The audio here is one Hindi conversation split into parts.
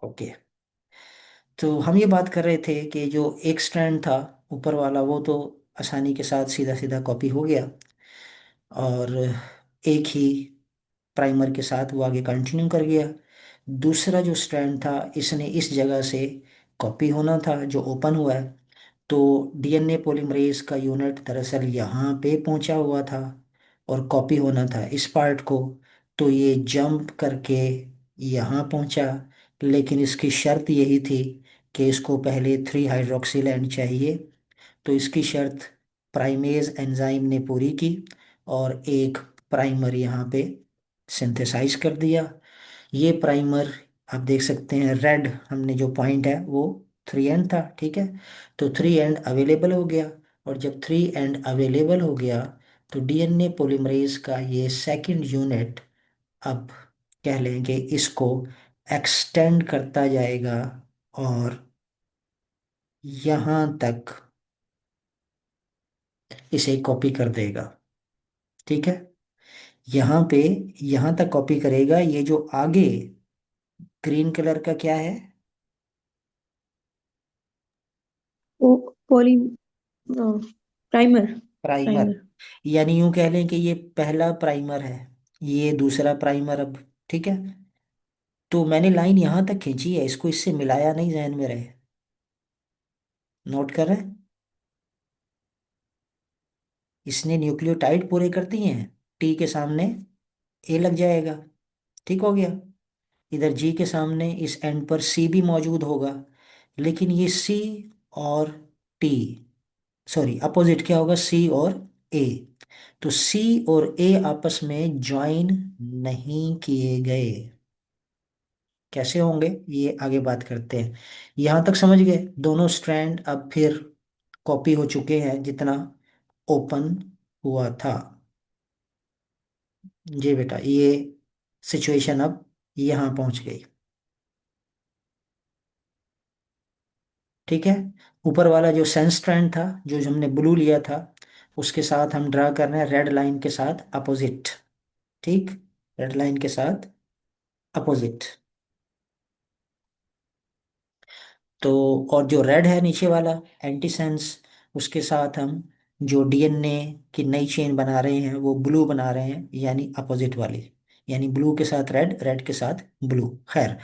ओके। तो हम ये बात कर रहे थे कि जो एक स्ट्रैंड था ऊपर वाला, वो तो आसानी के साथ सीधा सीधा कॉपी हो गया, और एक ही प्राइमर के साथ वो आगे कंटिन्यू कर गया। दूसरा जो स्ट्रैंड था, इसने इस जगह से कॉपी होना था जो ओपन हुआ है। तो डीएनए पॉलीमरेज का यूनिट दरअसल यहाँ पे पहुंचा हुआ था और कॉपी होना था इस पार्ट को। तो ये जंप करके यहाँ पहुंचा, लेकिन इसकी शर्त यही थी कि इसको पहले 3 हाइड्रोक्सिल एंड चाहिए। तो इसकी शर्त प्राइमेज एंजाइम ने पूरी की और एक प्राइमर यहाँ पे सिंथेसाइज कर दिया। ये प्राइमर आप देख सकते हैं, रेड हमने जो पॉइंट है वो 3 एंड था, ठीक है। तो 3 एंड अवेलेबल हो गया, और जब 3 एंड अवेलेबल हो गया तो डीएनए पॉलीमरेज का ये सेकंड यूनिट अब कह लें कि इसको एक्सटेंड करता जाएगा और यहाँ तक इसे कॉपी कर देगा, ठीक है। यहाँ पे यहाँ तक कॉपी करेगा। ये जो आगे ग्रीन कलर का क्या है? वो पॉली प्राइमर। प्राइमर। प्राइमर। यानी यूं कह लें कि ये पहला प्राइमर है, ये दूसरा प्राइमर अब, ठीक है। तो मैंने लाइन यहां तक खींची है, इसको इससे मिलाया नहीं, जहन में रहे। नोट कर रहे हैं? इसने न्यूक्लियोटाइड पूरे कर दिए हैं। टी के सामने ए लग जाएगा, ठीक हो गया। इधर जी के सामने इस एंड पर सी भी मौजूद होगा, लेकिन ये सी और टी, सॉरी अपोजिट क्या होगा, सी और ए। तो सी और ए आपस में ज्वाइन नहीं किए गए। कैसे होंगे ये आगे बात करते हैं। यहां तक समझ गए? दोनों स्ट्रैंड अब फिर कॉपी हो चुके हैं जितना ओपन हुआ था। जी बेटा, ये सिचुएशन अब यहां पहुंच गई, ठीक है। ऊपर वाला जो सेंस स्ट्रैंड था, जो हमने ब्लू लिया था, उसके साथ हम ड्रा कर रहे हैं रेड लाइन के साथ अपोजिट, ठीक। रेड लाइन के साथ अपोजिट। तो और जो रेड है नीचे वाला एंटीसेंस, उसके साथ हम जो डीएनए की नई चेन बना रहे हैं वो ब्लू बना रहे हैं, यानी अपोजिट वाली। यानी ब्लू के साथ रेड, रेड के साथ ब्लू। खैर,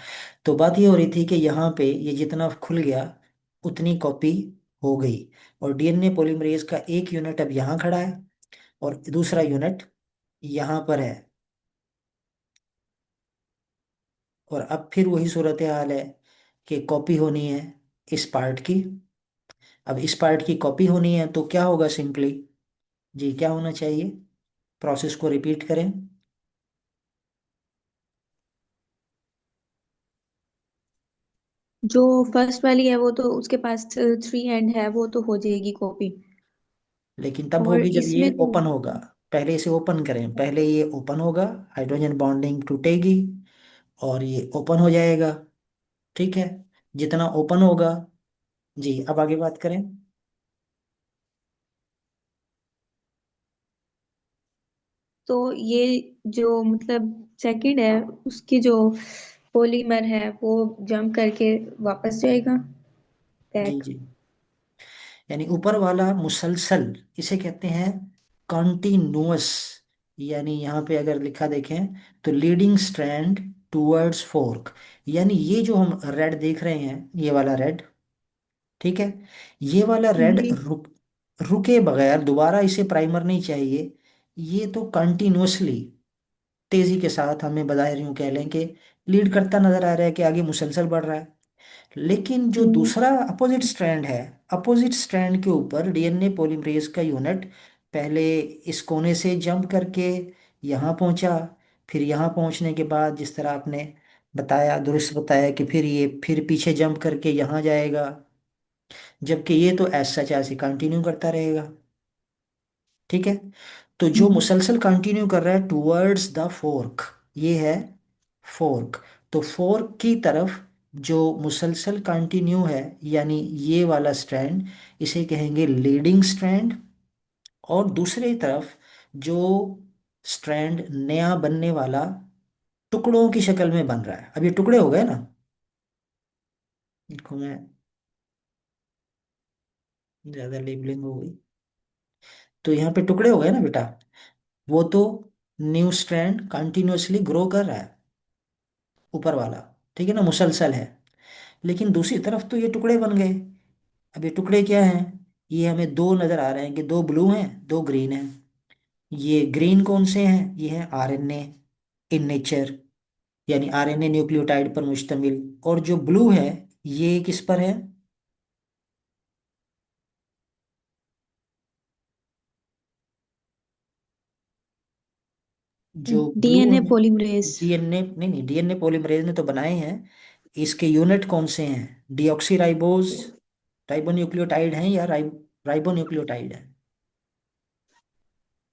तो बात ये हो रही थी कि यहाँ पे ये जितना खुल गया उतनी कॉपी हो गई, और डीएनए पॉलीमरेज का एक यूनिट अब यहाँ खड़ा है और दूसरा यूनिट यहाँ पर है। और अब फिर वही सूरत हाल है कि कॉपी होनी है इस पार्ट की। अब इस पार्ट की कॉपी होनी है तो क्या होगा सिंपली, जी क्या होना चाहिए? प्रोसेस को रिपीट करें। जो फर्स्ट वाली है वो तो उसके पास 3 हैंड है, वो तो हो जाएगी कॉपी। लेकिन तब और होगी जब ये इसमें जो ओपन होगा। पहले इसे ओपन करें, पहले ये ओपन होगा, हाइड्रोजन बॉन्डिंग टूटेगी और ये ओपन हो जाएगा, ठीक है। जितना ओपन होगा, जी अब आगे बात करें। तो ये जो मतलब सेकंड है, उसकी जो पॉलीमर है वो जंप करके वापस जाएगा जी बैक। जी। यानी ऊपर वाला मुसलसल, इसे कहते हैं कॉन्टिन्यूअस। यानी यहाँ पे अगर लिखा देखें तो लीडिंग स्ट्रैंड टूवर्ड्स फोर्क। यानी ये जो हम रेड देख रहे हैं, ये वाला रेड, ठीक है, ये वाला रेड जी। रुके बगैर दोबारा इसे प्राइमर नहीं चाहिए। ये तो कंटिन्यूअसली तेजी के साथ हमें बजाय यूं कह लें कि लीड करता नजर आ रहा है कि आगे मुसलसल बढ़ रहा है। लेकिन जो हम्म। दूसरा अपोजिट स्ट्रैंड है, अपोजिट स्ट्रैंड के ऊपर डीएनए पॉलीमरेज का यूनिट पहले इस कोने से जंप करके यहाँ पहुंचा, फिर यहाँ पहुंचने के बाद जिस तरह आपने बताया, दुरुस्त बताया, कि फिर ये फिर पीछे जंप करके यहाँ जाएगा, जबकि ये तो ऐसा सच ऐसे कंटिन्यू करता रहेगा, ठीक है। तो जो हम्म। मुसलसल कंटिन्यू कर रहा है टूवर्ड्स द फोर्क, ये है फोर्क। तो फोर्क की तरफ जो मुसलसल कंटिन्यू है, यानी ये वाला स्ट्रैंड, इसे कहेंगे लीडिंग स्ट्रैंड। और दूसरी तरफ जो स्ट्रैंड नया बनने वाला टुकड़ों की शक्ल में बन रहा है, अब ये टुकड़े हो गए ना, देखो मैं, ज्यादा लेबलिंग हो गई। तो यहाँ पे टुकड़े हो गए ना बेटा, वो तो न्यू स्ट्रैंड कंटिन्यूअसली ग्रो कर रहा है, ऊपर वाला, ठीक है ना, मुसलसल है। लेकिन दूसरी तरफ तो ये टुकड़े बन गए। अब ये टुकड़े क्या हैं? ये हमें दो नजर आ रहे हैं कि दो ब्लू हैं, दो ग्रीन हैं। ये ग्रीन कौन से हैं? ये हैं आरएनए इन नेचर, यानी आरएनए न्यूक्लियोटाइड पर मुश्तमिल। और जो ब्लू है, ये किस पर है? जो ब्लू डीएनए है, पॉलीमरेज। डीएनए नहीं, नहीं, डीएनए पॉलीमरेज ने तो बनाए हैं। इसके यूनिट कौन से हैं? डीऑक्सी राइबोज, राइबोन्यूक्लियोटाइड हैं, या राइबोन्यूक्लियोटाइड है?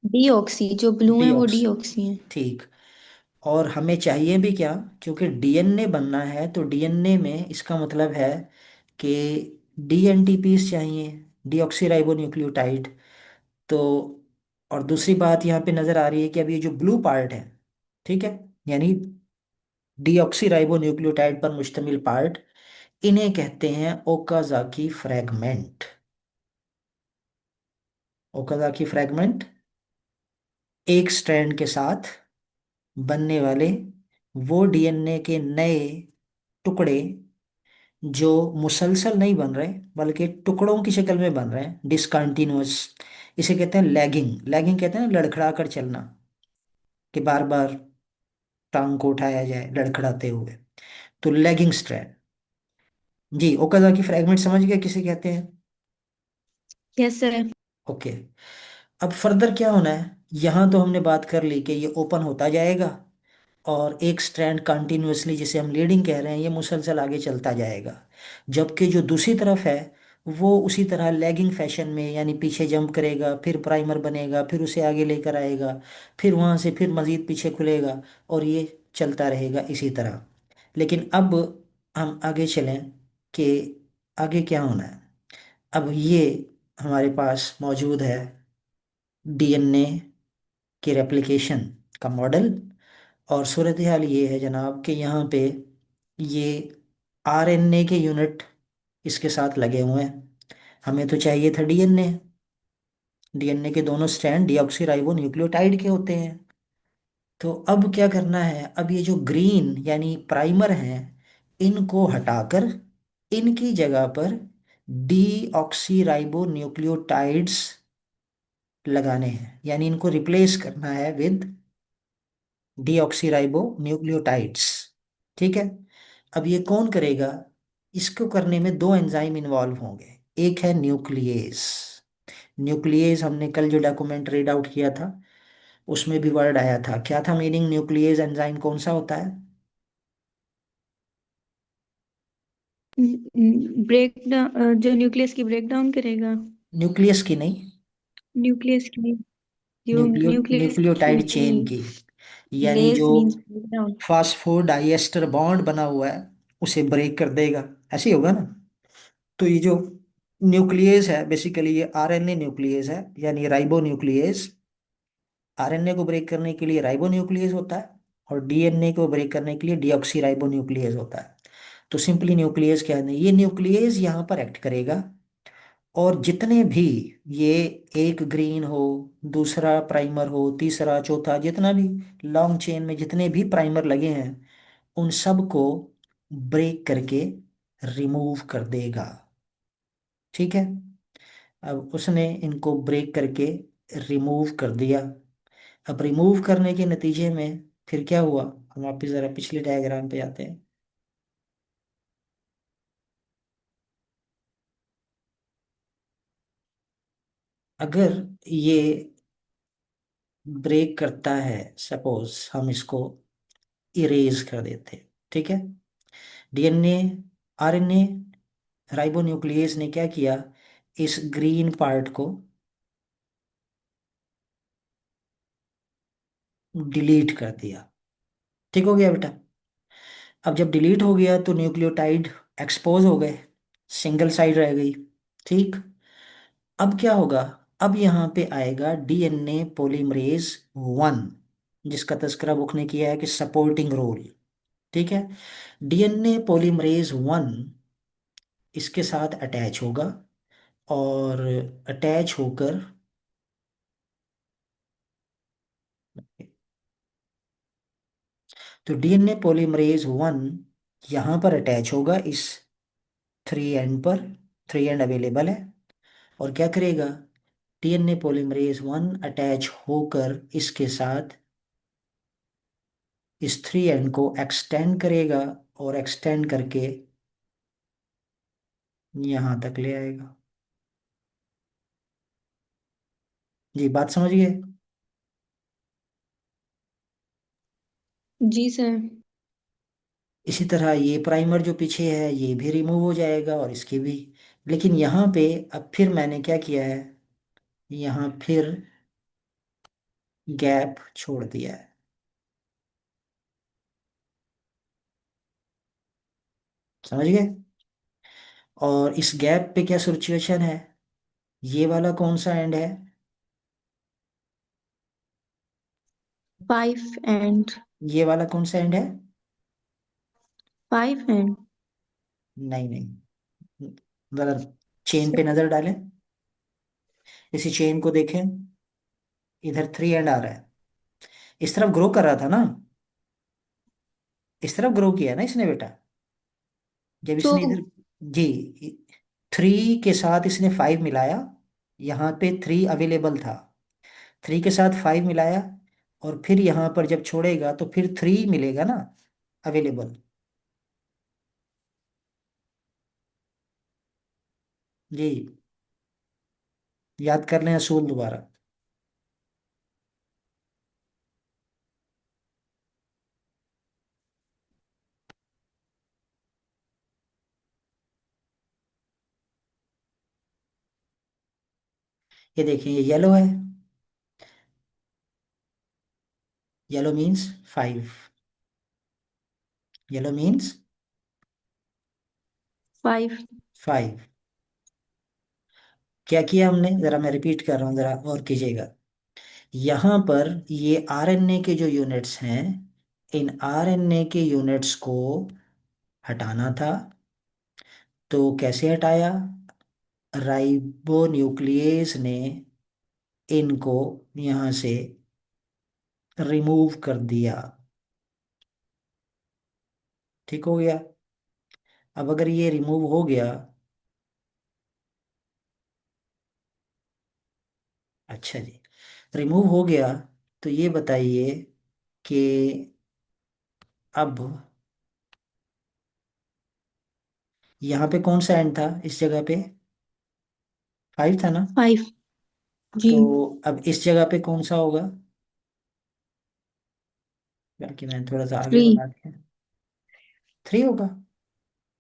डीऑक्सी, जो ब्लू है वो डीऑक्सी, डीऑक्सी है। ठीक। और हमें चाहिए भी क्या? क्योंकि डीएनए बनना है, तो डीएनए में इसका मतलब है कि डीएनटीपीस चाहिए, डीऑक्सी राइबोन्यूक्लियोटाइड। तो और दूसरी बात यहाँ पे नजर आ रही है कि अब ये जो ब्लू पार्ट है, ठीक है, यानी डीऑक्सी राइबोन्यूक्लियोटाइड पर मुश्तमिल पार्ट, इन्हें कहते हैं ओकाजाकी फ्रैगमेंट। ओकाजाकी फ्रैगमेंट एक स्ट्रैंड के साथ बनने वाले वो डीएनए के नए टुकड़े, जो मुसलसल नहीं बन रहे बल्कि टुकड़ों की शक्ल में बन रहे हैं, डिसकंटिन्यूअस। इसे कहते हैं लैगिंग। लैगिंग कहते हैं ना, लड़खड़ा कर चलना, कि बार बार टांग को उठाया जाए लड़खड़ाते हुए, तो लैगिंग स्ट्रैंड। जी, ओकाजाकी फ्रैगमेंट समझ गए किसे कहते हैं? Yes sir. ओके। अब फर्दर क्या होना है? यहाँ तो हमने बात कर ली कि ये ओपन होता जाएगा, और एक स्ट्रैंड कंटिन्यूअसली, जिसे हम लीडिंग कह रहे हैं, ये मुसलसल आगे चलता जाएगा। जबकि जो दूसरी तरफ है, वो उसी तरह लैगिंग फैशन में, यानी पीछे जंप करेगा, फिर प्राइमर बनेगा, फिर उसे आगे लेकर आएगा, फिर वहां से फिर मजीद पीछे खुलेगा, और ये चलता रहेगा इसी तरह। लेकिन अब हम आगे चलें कि आगे क्या होना है। अब ये हमारे पास मौजूद है डीएनए के रेप्लिकेशन का मॉडल। और सूरत हाल ये है जनाब कि यहाँ पे ये आरएनए के यूनिट इसके साथ लगे हुए हैं। हमें तो चाहिए था डीएनए। डीएनए के दोनों स्ट्रैंड डीऑक्सी न्यूक्लियोटाइड के होते हैं। तो अब क्या करना है? अब ये जो ग्रीन यानी प्राइमर हैं, इनको हटाकर इनकी जगह पर डीऑक्सी न्यूक्लियोटाइड्स लगाने हैं, यानी इनको रिप्लेस करना है विद डीऑक्सी न्यूक्लियोटाइड्स। ठीक है। अब ये कौन करेगा? इसको करने में दो एंजाइम इन्वॉल्व होंगे। एक है न्यूक्लियेज। न्यूक्लियेज हमने कल जो डॉक्यूमेंट रीड आउट किया था, उसमें भी वर्ड आया था। क्या था मीनिंग? न्यूक्लियेज एंजाइम कौन सा होता है? ब्रेक डाउन, जो न्यूक्लियस की ब्रेक डाउन करेगा। न्यूक्लियस की नहीं, न्यूक्लियस की, जो न्यूक्लियस न्यूक्लियोटाइड चेन की। की। यानी जो लेस means break down. Phosphodiester bond बना हुआ है, उसे ब्रेक कर देगा। ऐसे ही होगा ना? तो ये जो न्यूक्लियस है, बेसिकली ये आरएनए न्यूक्लियस है, यानी राइबो न्यूक्लियस। आरएनए को ब्रेक करने के लिए राइबो न्यूक्लियस होता है, और डीएनए को ब्रेक करने के लिए डीऑक्सी राइबो न्यूक्लियस होता है। तो सिंपली न्यूक्लियस क्या है? ये न्यूक्लियस यहाँ पर एक्ट करेगा, और जितने भी ये, एक ग्रीन हो, दूसरा प्राइमर हो, तीसरा, चौथा, जितना भी लॉन्ग चेन में जितने भी प्राइमर लगे हैं, उन सब को ब्रेक करके रिमूव कर देगा। ठीक है। अब उसने इनको ब्रेक करके रिमूव कर दिया। अब रिमूव करने के नतीजे में फिर क्या हुआ? हम वापिस जरा पिछले डायग्राम पे आते हैं। अगर ये ब्रेक करता है, सपोज हम इसको इरेज कर देते हैं, ठीक है। डीएनए, आरएनए, राइबोन्यूक्लियेज ने क्या किया? इस ग्रीन पार्ट को डिलीट कर दिया। ठीक हो गया बेटा? अब जब डिलीट हो गया तो न्यूक्लियोटाइड एक्सपोज हो गए, सिंगल साइड रह गई। ठीक। अब क्या होगा? अब यहाँ पे आएगा डीएनए पॉलीमरेज 1, जिसका तस्करा बुक ने किया है कि सपोर्टिंग रोल। ठीक है। डीएनए पॉलीमरेज 1 इसके साथ अटैच होगा, और अटैच होकर, तो डीएनए पॉलीमरेज 1 यहां पर अटैच होगा इस 3 एंड पर। 3 एंड अवेलेबल है, और क्या करेगा, डीएनए पॉलीमरेज 1 अटैच होकर इसके साथ इस 3 एंड को एक्सटेंड करेगा, और एक्सटेंड करके यहां तक ले आएगा। जी, बात समझ गए। जी सर। इसी तरह ये प्राइमर जो पीछे है ये भी रिमूव हो जाएगा, और इसके भी। लेकिन यहाँ पे अब फिर मैंने क्या किया है, यहाँ फिर गैप छोड़ दिया है। समझ गए। और इस गैप पे क्या सिचुएशन है, ये वाला कौन सा एंड है, 5 एंड। ये वाला कौन सा एंड है। 5 एंड। नहीं नहीं, जरा चेन पे नजर डालें, इसी चेन को देखें, इधर 3 एंड आ रहा है, इस तरफ ग्रो कर रहा था ना, इस तरफ ग्रो किया ना इसने बेटा, जब तो इसने इधर, जी, 3 के साथ इसने 5 मिलाया, यहाँ पे 3 अवेलेबल था, 3 के साथ 5 मिलाया, और फिर यहाँ पर जब छोड़ेगा तो फिर 3 मिलेगा ना अवेलेबल। जी, याद कर लें असूल दोबारा। ये देखिए, ये येलो है, येलो मीन्स 5, येलो मीन्स 5। 5। क्या किया हमने, जरा मैं रिपीट कर रहा हूँ, जरा और कीजिएगा। यहाँ पर ये आरएनए के जो यूनिट्स हैं, इन आरएनए के यूनिट्स को हटाना था। तो कैसे हटाया, राइबोन्यूक्लियेज ने इनको यहाँ से रिमूव कर दिया। ठीक हो गया। अब अगर ये रिमूव हो गया, अच्छा जी, रिमूव हो गया, तो ये बताइए कि अब यहाँ पे कौन सा एंड था इस जगह पे, 5 था ना। 5। जी। तो अब इस जगह पे कौन सा होगा, बल्कि मैंने थोड़ा सा आगे 3। बना दिया, 3 होगा।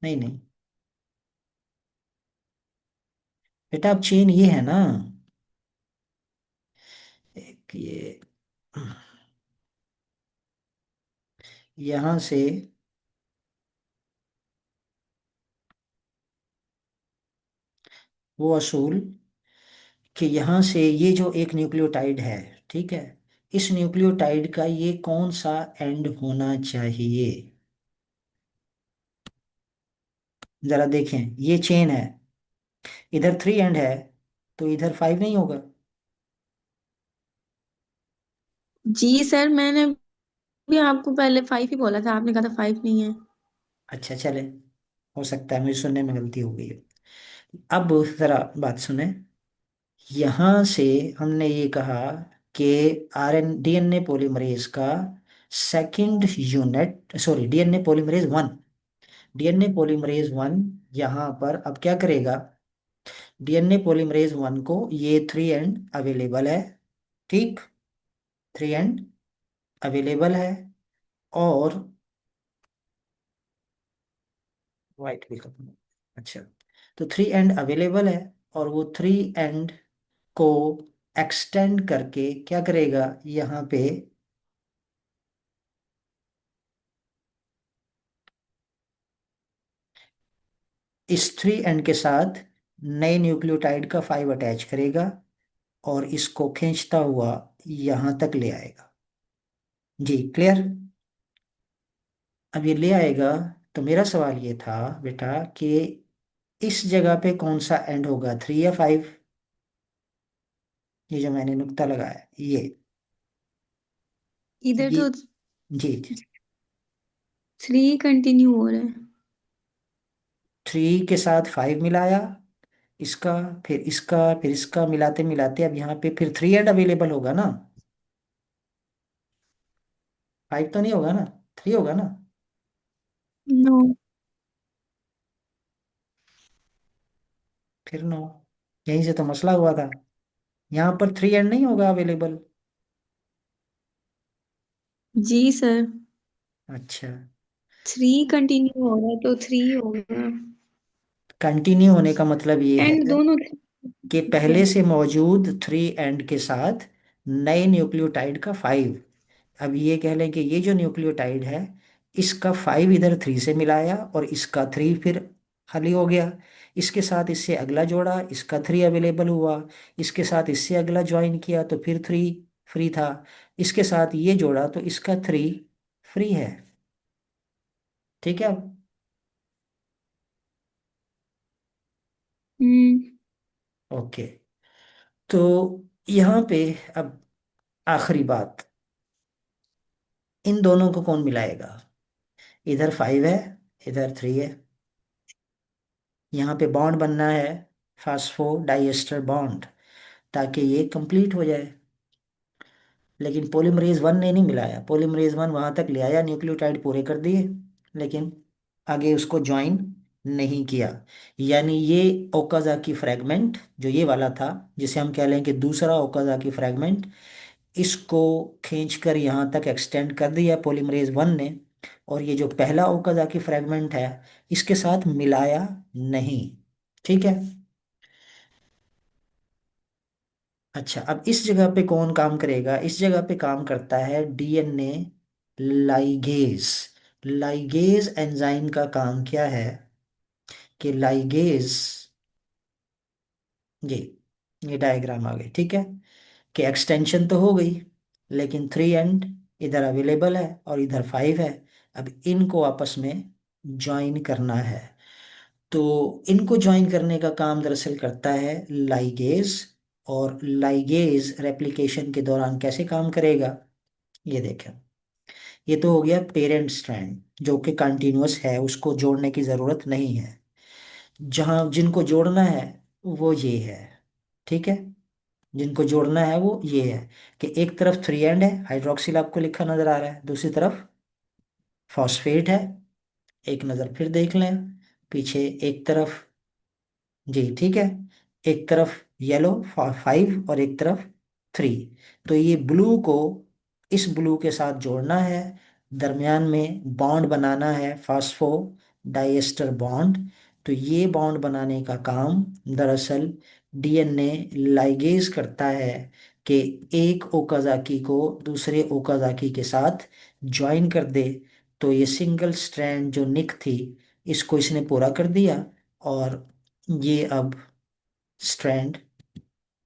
नहीं नहीं बेटा, अब चेन ये है ना, एक ये यहाँ से वो असूल कि यहाँ से ये जो एक न्यूक्लियोटाइड है, ठीक है, इस न्यूक्लियोटाइड का ये कौन सा एंड होना चाहिए। जरा देखें, ये चेन है, इधर 3 एंड है, तो इधर 5 नहीं होगा। जी सर, मैंने भी आपको पहले 5 ही बोला था, आपने कहा था 5 नहीं है। अच्छा चले, हो सकता है मुझे सुनने में गलती हो गई है। अब जरा बात सुने, यहाँ से हमने ये कहा कि आरएन डीएनए पॉलीमरेज का second unit, sorry DNA polymerase 1, DNA polymerase 1 यहाँ पर अब क्या करेगा, डीएनए पॉलीमरेज 1 को, ये 3 एंड अवेलेबल है, ठीक, 3 एंड अवेलेबल है, और वाइट भी खत्म, अच्छा, तो 3 एंड अवेलेबल है, और वो 3 एंड को एक्सटेंड करके क्या करेगा, यहाँ पे इस 3 एंड के साथ नए न्यूक्लियोटाइड का 5 अटैच करेगा, और इसको खींचता हुआ यहां तक ले आएगा। जी क्लियर। अब ये ले आएगा, तो मेरा सवाल ये था बेटा कि इस जगह पे कौन सा एंड होगा, 3 या 5? ये जो मैंने नुक्ता लगाया ये। इधर ये तो जी जी। 3 कंटिन्यू हो रहा है। 3 के साथ 5 मिलाया, इसका फिर इसका मिलाते मिलाते अब यहाँ पे फिर 3 एंड अवेलेबल होगा ना। 5 तो नहीं होगा ना, 3 होगा ना। नो। फिर 9। यहीं से तो मसला हुआ था, यहाँ पर 3 एंड नहीं होगा अवेलेबल। जी सर। अच्छा। 3 कंटिन्यू हो रहा है तो 3 होगा। कंटिन्यू होने का मतलब ये एंड है दोनों कि है। पहले से मौजूद 3 एंड के साथ नए न्यूक्लियोटाइड का 5। अब ये कह लें कि ये जो न्यूक्लियोटाइड है, इसका 5 इधर 3 से मिलाया और इसका 3 फिर खाली हो गया। इसके साथ इससे अगला जोड़ा, इसका 3 अवेलेबल हुआ। इसके साथ इससे अगला ज्वाइन किया तो फिर 3 फ्री था। इसके साथ ये जोड़ा तो इसका 3 फ्री है। ठीक है। हम्म। ओके। तो यहाँ पे अब आखिरी बात, इन दोनों को कौन मिलाएगा? इधर 5 है, इधर 3 है। यहाँ पे बॉन्ड बनना है, फास्फोडाइएस्टर बॉन्ड, ताकि ये कंप्लीट हो जाए। लेकिन पोलीमरेज 1 ने नहीं मिलाया, पोलीमरेज 1 वहां तक ले आया, न्यूक्लियोटाइड पूरे कर दिए, लेकिन आगे उसको ज्वाइन नहीं किया। यानी ये ओकाजाकी फ्रैगमेंट जो ये वाला था, जिसे हम कह लें कि दूसरा ओकाजाकी फ्रैगमेंट, इसको खींचकर यहाँ तक एक्सटेंड कर दिया पोलीमरेज 1 ने। और ये जो पहला ओकाजाकी फ्रैगमेंट है, इसके साथ मिलाया नहीं। ठीक है। अच्छा, अब इस जगह पे कौन काम करेगा? इस जगह पे काम करता है डीएनए लाइगेज। लाइगेज एंजाइम का काम क्या है कि लाइगेज, जी, ये डायग्राम आ गई, ठीक है, कि एक्सटेंशन तो हो गई, लेकिन 3 एंड इधर अवेलेबल है और इधर 5 है। अब इनको आपस में ज्वाइन करना है। तो इनको ज्वाइन करने का काम दरअसल करता है लाइगेज। और लाइगेज रेप्लिकेशन के दौरान कैसे काम करेगा, ये देखें। ये तो हो गया पेरेंट स्ट्रैंड जो कि कंटिन्यूअस है, उसको जोड़ने की ज़रूरत नहीं है। जहाँ जिनको जोड़ना है वो ये है। ठीक है। जिनको जोड़ना है वो ये है कि एक तरफ 3 एंड है, हाइड्रोक्सिल आपको लिखा नजर आ रहा है, दूसरी तरफ फॉस्फेट है। एक नज़र फिर देख लें पीछे, एक तरफ, जी ठीक है, एक तरफ येलो 5 और एक तरफ 3। तो ये ब्लू को इस ब्लू के साथ जोड़ना है, दरमियान में बॉन्ड बनाना है, फास्फो डाइएस्टर बॉन्ड। तो ये बॉन्ड बनाने का काम दरअसल डीएनए लाइगेज करता है कि एक ओकाजाकी को दूसरे ओकाजाकी के साथ ज्वाइन कर दे। तो ये सिंगल स्ट्रैंड जो निक थी, इसको इसने पूरा कर दिया, और ये अब स्ट्रैंड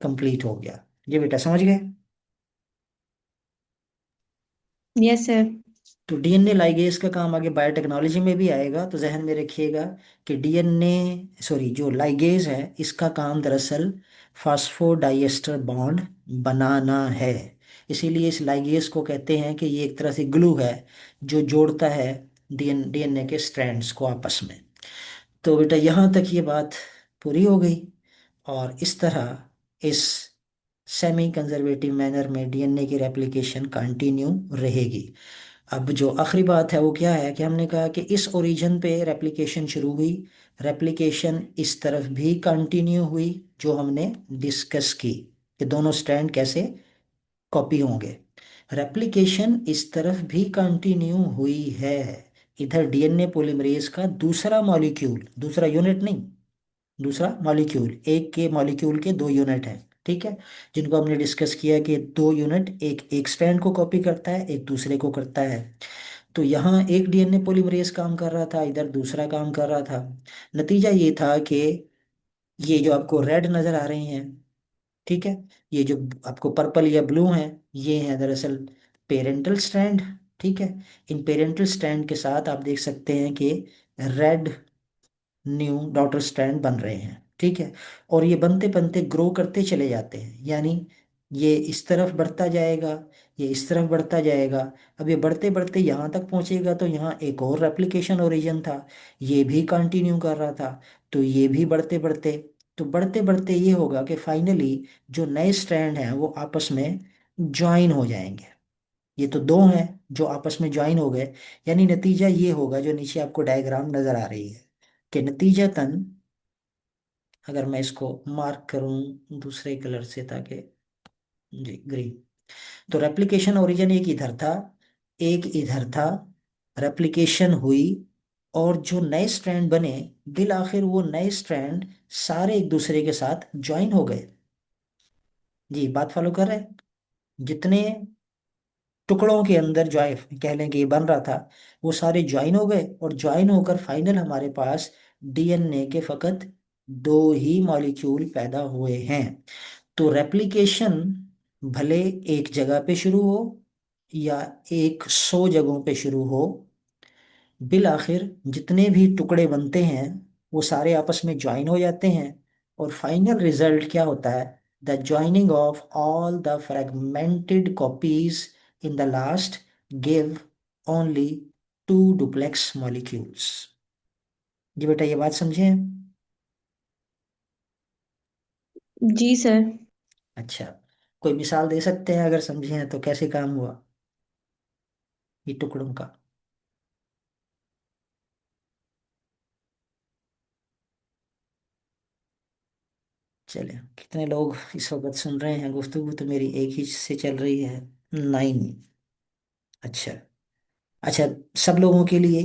कंप्लीट हो गया। ये बेटा समझ गए? Yes sir. तो डीएनए लाइगेज का काम आगे बायोटेक्नोलॉजी में भी आएगा, तो जहन में रखिएगा कि डीएनए, सॉरी, जो लाइगेज है इसका काम दरअसल फास्फोडाइएस्टर बॉन्ड बनाना है। इसीलिए इस लाइगेज को कहते हैं कि ये एक तरह से ग्लू है जो जोड़ता है डीएनए के स्ट्रैंड्स को आपस में। तो बेटा यहाँ तक ये बात पूरी हो गई। और इस तरह इस सेमी कंजर्वेटिव मैनर में डीएनए की रेप्लिकेशन कंटिन्यू रहेगी। अब जो आखिरी बात है वो क्या है कि हमने कहा कि इस ओरिजिन पे रेप्लिकेशन शुरू हुई, रेप्लिकेशन इस तरफ भी कंटिन्यू हुई, जो हमने डिस्कस की कि दोनों स्ट्रैंड कैसे कॉपी होंगे। रेप्लिकेशन इस तरफ भी कंटिन्यू हुई है। इधर डीएनए पॉलीमरेज का दूसरा मॉलिक्यूल, दूसरा यूनिट नहीं, दूसरा मॉलिक्यूल, एक के मॉलिक्यूल के 2 यूनिट हैं, ठीक है, जिनको हमने डिस्कस किया कि 2 यूनिट एक एक स्ट्रैंड को कॉपी करता है, एक दूसरे को करता है। तो यहाँ एक डीएनए पॉलीमरेज काम कर रहा था, इधर दूसरा काम कर रहा था। नतीजा ये था कि ये जो आपको रेड नजर आ रही हैं, ठीक है, ये जो आपको पर्पल या ब्लू हैं, ये हैं दरअसल पेरेंटल स्ट्रैंड। ठीक है। इन पेरेंटल स्ट्रैंड के साथ आप देख सकते हैं कि रेड न्यू डॉटर स्ट्रैंड बन रहे हैं, ठीक है। और ये बनते बनते ग्रो करते चले जाते हैं, यानी ये इस तरफ बढ़ता जाएगा, ये इस तरफ बढ़ता जाएगा। अब ये बढ़ते बढ़ते यहाँ तक पहुंचेगा तो यहाँ एक और रेप्लिकेशन ओरिजिन था, ये भी कंटिन्यू कर रहा था। तो ये भी बढ़ते बढ़ते, तो बढ़ते बढ़ते ये होगा कि फाइनली जो नए स्ट्रैंड हैं वो आपस में ज्वाइन हो जाएंगे। ये तो दो हैं जो आपस में ज्वाइन हो गए, यानी नतीजा ये होगा जो नीचे आपको डायग्राम नजर आ रही है कि नतीजतन, अगर मैं इसको मार्क करूं दूसरे कलर से ताकि, जी ग्रीन, तो रेप्लिकेशन ओरिजिन एक इधर था, एक इधर था, रेप्लिकेशन हुई, और जो नए स्ट्रैंड बने, बिल आखिर वो नए स्ट्रैंड सारे एक दूसरे के साथ ज्वाइन हो गए। जी बात फॉलो कर रहे हैं? जितने टुकड़ों के अंदर ज्वाइन कह लें कि ये बन रहा था, वो सारे ज्वाइन हो गए, और ज्वाइन होकर फाइनल हमारे पास डीएनए के फकत दो ही मॉलिक्यूल पैदा हुए हैं। तो रेप्लिकेशन भले एक जगह पे शुरू हो या 100 जगहों पे शुरू हो, बिल आखिर जितने भी टुकड़े बनते हैं वो सारे आपस में ज्वाइन हो जाते हैं, और फाइनल रिजल्ट क्या होता है? The joining of all the fragmented copies in the last give only two duplex molecules. जी बेटा ये बात समझे हैं? जी सर। अच्छा, कोई मिसाल दे सकते हैं अगर समझे हैं तो, कैसे काम हुआ ये टुकड़ों का? चले, कितने लोग इस वक्त सुन रहे हैं? गुफ्तगू तो मेरी एक ही से चल रही है, 9। अच्छा, अच्छा, सब लोगों के लिए,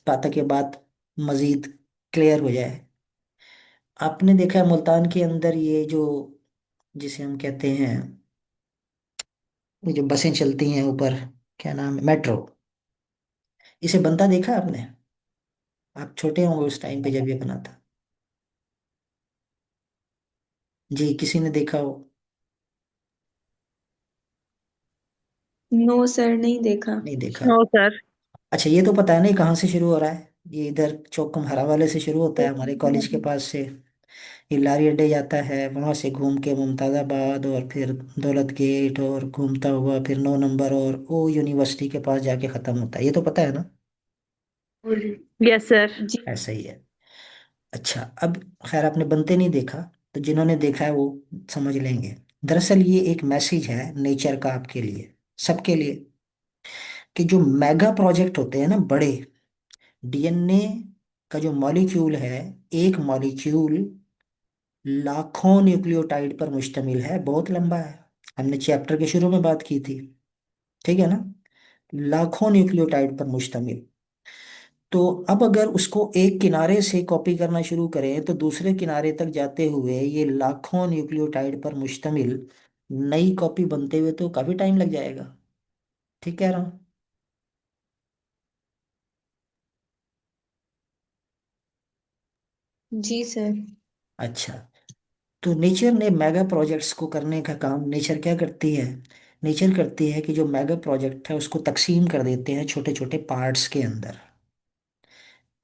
ताकि बात मजीद क्लियर हो जाए, आपने देखा है मुल्तान के अंदर ये जो, जिसे हम कहते हैं, ये जो बसें चलती हैं ऊपर, क्या नाम है, मेट्रो, इसे बनता देखा है आपने? आप छोटे होंगे उस टाइम पे जब ये बना था। जी किसी ने देखा हो? नो सर, नहीं देखा। नहीं देखा? No sir. अच्छा, ये तो पता है नहीं कहाँ से शुरू हो रहा है? ये इधर चौक कुम्हारा वाले से शुरू होता है, हमारे कॉलेज के पास से ये लारी अड्डे जाता है, वहां से घूम के मुमताज़ाबाद और फिर दौलत गेट और घूमता हुआ फिर 9 नंबर और वो यूनिवर्सिटी के पास जाके खत्म होता है, ये तो पता है ना? यस सर जी। ऐसा ही है। अच्छा, अब खैर आपने बनते नहीं देखा, तो जिन्होंने देखा है वो समझ लेंगे। दरअसल ये एक मैसेज है नेचर का आपके लिए, सबके लिए, कि जो मेगा प्रोजेक्ट होते हैं ना बड़े, डीएनए का जो मॉलिक्यूल है, एक मॉलिक्यूल लाखों न्यूक्लियोटाइड पर मुश्तमिल है, बहुत लंबा है। हमने चैप्टर के शुरू में बात की थी, ठीक है ना? लाखों न्यूक्लियोटाइड पर मुश्तमिल। तो अब अगर उसको एक किनारे से कॉपी करना शुरू करें तो दूसरे किनारे तक जाते हुए ये लाखों न्यूक्लियोटाइड पर मुश्तमिल नई कॉपी बनते हुए तो काफी टाइम लग जाएगा। ठीक कह रहा हूँ? जी सर। अच्छा, तो नेचर ने मेगा प्रोजेक्ट्स को करने का काम, नेचर क्या करती है? नेचर करती है कि जो मेगा प्रोजेक्ट है उसको तकसीम कर देते हैं छोटे छोटे पार्ट्स के अंदर।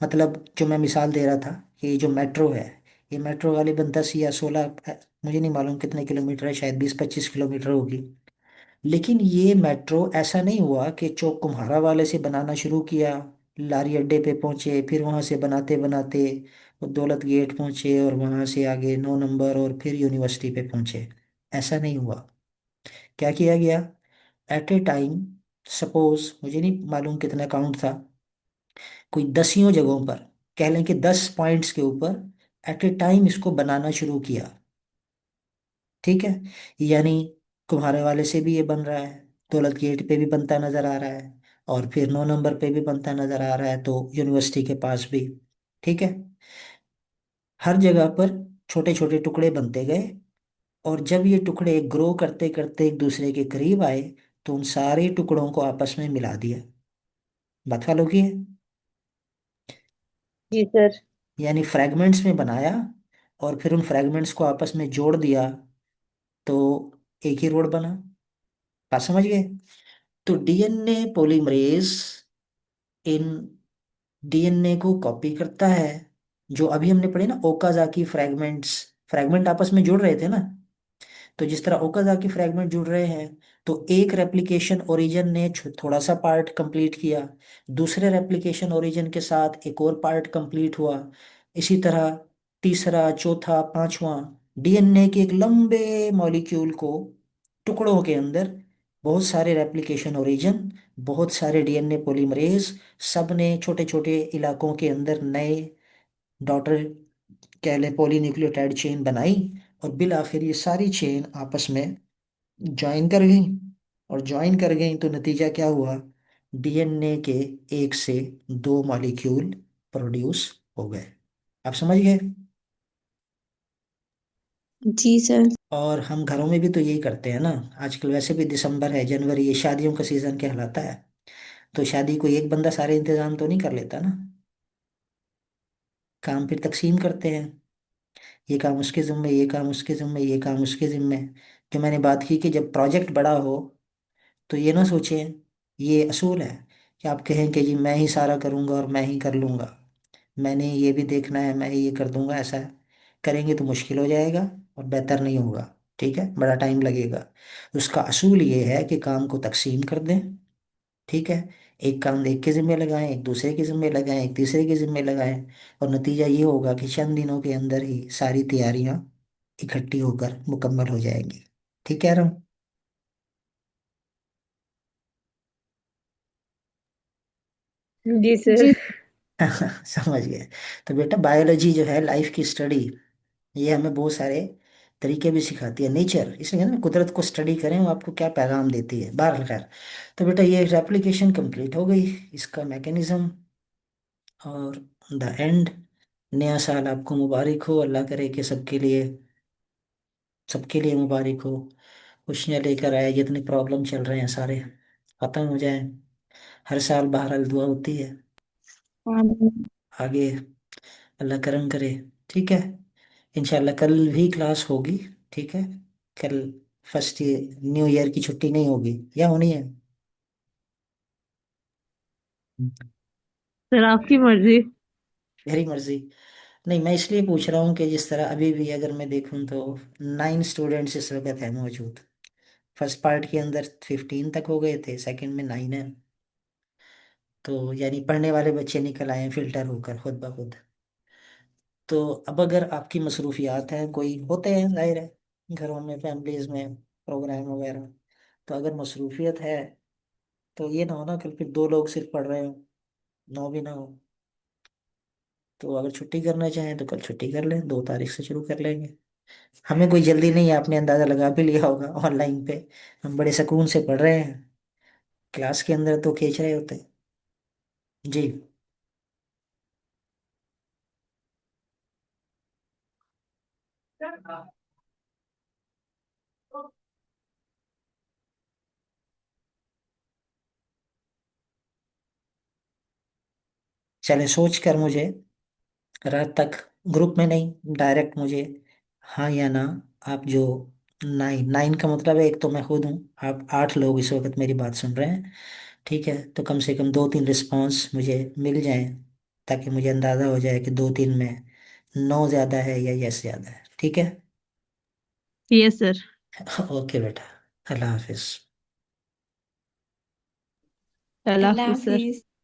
मतलब जो मैं मिसाल दे रहा था कि ये जो मेट्रो है, ये मेट्रो वाली बन 10 या 16, मुझे नहीं मालूम कितने किलोमीटर है, शायद 20-25 किलोमीटर होगी। लेकिन ये मेट्रो ऐसा नहीं हुआ कि चौक कुम्हारा वाले से बनाना शुरू किया, लारी अड्डे पे पहुंचे, फिर वहां से बनाते बनाते वो दौलत गेट पहुंचे और वहां से आगे 9 नंबर और फिर यूनिवर्सिटी पे पहुंचे। ऐसा नहीं हुआ। क्या किया गया? एट ए टाइम, सपोज मुझे नहीं मालूम कितना काउंट था, कोई दसियों जगहों पर, कह लें कि 10 पॉइंट्स के ऊपर एट ए टाइम इसको बनाना शुरू किया। ठीक है, यानी कुम्हारे वाले से भी ये बन रहा है, दौलत गेट पे भी बनता नजर आ रहा है, और फिर 9 नंबर पे भी बनता नजर आ रहा है, तो यूनिवर्सिटी के पास भी। ठीक है, हर जगह पर छोटे छोटे टुकड़े बनते गए, और जब ये टुकड़े ग्रो करते करते एक दूसरे के करीब आए तो उन सारे टुकड़ों को आपस में मिला दिया। बात फॉलो की है? जी सर। यानी फ्रैगमेंट्स में बनाया और फिर उन फ्रैगमेंट्स को आपस में जोड़ दिया, तो एक ही रोड बना। बात समझ गए? तो डीएनए पॉलीमरेज इन डीएनए को कॉपी करता है, जो अभी हमने पढ़े ना ओकाजाकी फ्रैगमेंट्स, फ्रैगमेंट आपस में जुड़ रहे थे ना, तो जिस तरह ओकाजाकी फ्रैगमेंट जुड़ रहे हैं, तो एक रेप्लिकेशन ओरिजिन ने थोड़ा सा पार्ट कंप्लीट किया, दूसरे रेप्लिकेशन ओरिजिन के साथ एक और पार्ट कंप्लीट हुआ, इसी तरह तीसरा, चौथा, पांचवा, डीएनए के एक लंबे मॉलिक्यूल को टुकड़ों के अंदर बहुत सारे रेप्लिकेशन ओरिजिन, बहुत सारे डीएनए पॉलीमरेज, सब ने छोटे छोटे इलाकों के अंदर नए डॉटर कह लें पॉलीन्यूक्लियोटाइड चेन बनाई, और बिल आखिर ये सारी चेन आपस में ज्वाइन कर गई, और ज्वाइन कर गई तो नतीजा क्या हुआ, डीएनए के एक से दो मॉलिक्यूल प्रोड्यूस हो गए। आप समझ गए? जी सर। और हम घरों में भी तो यही करते हैं ना, आजकल वैसे भी दिसंबर है, जनवरी, ये शादियों का सीजन कहलाता है, तो शादी कोई एक बंदा सारे इंतजाम तो नहीं कर लेता ना, काम फिर तकसीम करते हैं, ये काम उसके जिम्मे, ये काम उसके जिम्मे, ये काम उसके जिम्मे। जो मैंने बात की कि जब प्रोजेक्ट बड़ा हो तो ये ना सोचें, ये असूल है कि आप कहें कि जी मैं ही सारा करूँगा और मैं ही कर लूँगा, मैंने ये भी देखना है, मैं ही ये कर दूंगा, ऐसा है करेंगे तो मुश्किल हो जाएगा और बेहतर नहीं होगा, ठीक है, बड़ा टाइम लगेगा। उसका असूल ये है कि काम को तकसीम कर दें, ठीक है, एक काम एक के जिम्मे लगाएं, एक दूसरे के जिम्मे लगाएं, एक तीसरे के जिम्मे लगाएं, और नतीजा ये होगा कि चंद दिनों के अंदर ही सारी तैयारियां इकट्ठी होकर मुकम्मल हो जाएंगी। ठीक कह रहा हूँ? जी सर। जी। समझ गए? तो बेटा बायोलॉजी जो है लाइफ की स्टडी, ये हमें बहुत सारे तरीके भी सिखाती है, नेचर, इसलिए कहते हैं ना कुदरत को स्टडी करें वो आपको क्या पैगाम देती है। बहरहाल खैर, तो बेटा ये रेप्लिकेशन कंप्लीट हो गई, इसका मैकेनिज्म, और द एंड। नया साल आपको मुबारक हो, अल्लाह करे कि सबके लिए मुबारक हो, खुशियाँ लेकर आए, जितने प्रॉब्लम चल रहे हैं सारे खत्म हो जाए। हर साल बहरहाल दुआ होती है, आमीन। आगे अल्लाह करम करे। ठीक है, इंशाल्लाह कल भी क्लास होगी, ठीक है, कल फर्स्ट न्यू ईयर की छुट्टी नहीं होगी या होनी है? सर आपकी मर्जी। मेरी मर्जी। नहीं, मैं इसलिए पूछ रहा हूँ कि जिस तरह अभी भी अगर मैं देखूँ तो 9 स्टूडेंट्स इस वक्त है मौजूद, फर्स्ट पार्ट के अंदर 15 तक हो गए थे, सेकंड में 9 है, तो यानी पढ़ने वाले बच्चे निकल आए हैं फिल्टर होकर खुद ब खुद। तो अब अगर आपकी मसरूफियात हैं, कोई होते हैं जाहिर है घरों में, फैमिलीज में, प्रोग्राम वगैरह, तो अगर मसरूफियत है तो ये ना हो ना कल फिर 2 लोग सिर्फ पढ़ रहे हो, 9 भी ना हो। तो अगर छुट्टी करना चाहें तो कल छुट्टी कर लें, 2 तारीख से शुरू कर लेंगे। हमें कोई जल्दी नहीं है, आपने अंदाजा लगा भी लिया होगा ऑनलाइन पे, हम बड़े सुकून से पढ़ रहे हैं, क्लास के अंदर तो खींच रहे होते हैं। जी। चले सोच कर मुझे रात तक, ग्रुप में नहीं, डायरेक्ट मुझे हाँ या ना, आप जो 9 9 का मतलब है, एक तो मैं खुद हूँ, आप 8 लोग इस वक्त मेरी बात सुन रहे हैं, ठीक है, तो कम से कम 2 3 रिस्पॉन्स मुझे मिल जाएं, ताकि मुझे अंदाज़ा हो जाए कि 2 3 में नो ज़्यादा है या यस ज़्यादा है। ठीक है। Yes sir. ओके बेटा, अल्लाह हाफिज। अल्लाह हाफिज सर।